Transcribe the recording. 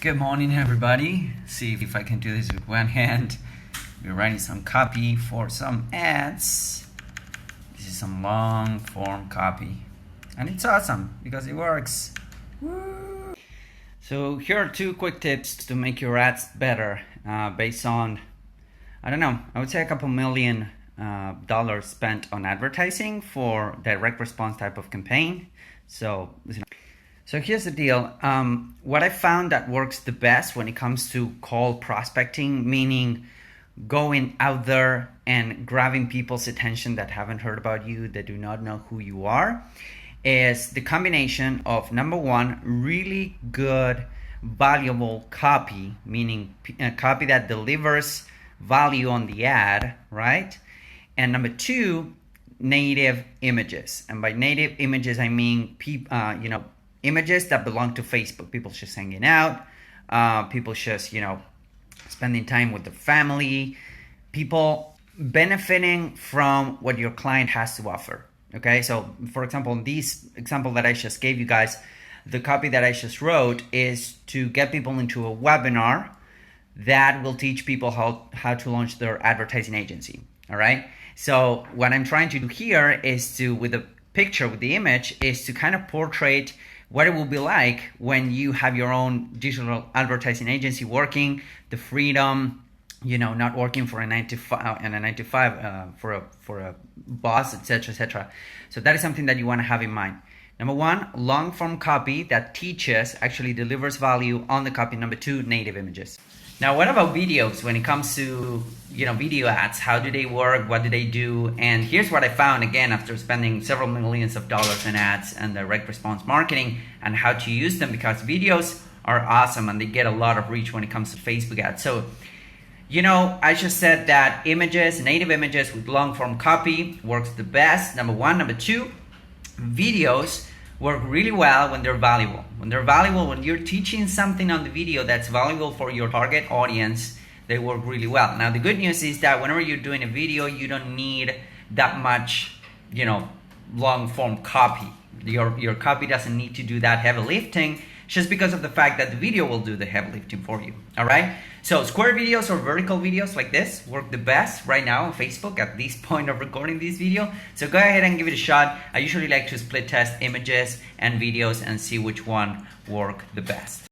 Good morning, everybody. See if I can do this with one hand. We're writing some copy for some ads. This is some long form copy, and it's awesome because it works. Woo! So here are two quick tips to make your ads better based on, I don't know, I would say a couple million dollars spent on advertising for direct response type of campaign. So here's the deal. What I found that works the best when it comes to cold prospecting, meaning going out there and grabbing people's attention that haven't heard about you, that do not know who you are, is the combination of, number one, really good, valuable copy, meaning copy that delivers value on the ad, right? And number two, native images. And by native images, I mean images that belong to Facebook. People just hanging out, people just, spending time with their family, people benefiting from what your client has to offer. Okay, so for example, in this example that I just gave you guys, the copy that I just wrote is to get people into a webinar that will teach people how to launch their advertising agency. All right, so what I'm trying to do here is to, with the picture, with the image, is to kind of portray what it will be like when you have your own digital advertising agency working, the freedom, not working for a 9 to 5 for a boss, etc., etc. So that is something that you want to have in mind. Number one, long form copy that teaches, actually delivers value on the copy. Number two, native images. Now, what about videos when it comes to, video ads? How do they work? What do they do? And here's what I found, again, after spending several millions of dollars in ads and direct response marketing, and how to use them, because videos are awesome and they get a lot of reach when it comes to Facebook ads. So, I just said that images, native images with long form copy works the best, number one. Number two, videos work really well when they're valuable. When they're valuable, when you're teaching something on the video that's valuable for your target audience, they work really well. Now, the good news is that whenever you're doing a video, you don't need that much, long form copy. Your copy doesn't need to do that heavy lifting, just because of the fact that the video will do the heavy lifting for you. All right. So square videos or vertical videos like this work the best right now on Facebook at this point of recording this video. So go ahead and give it a shot. I usually like to split test images and videos and see which one work the best.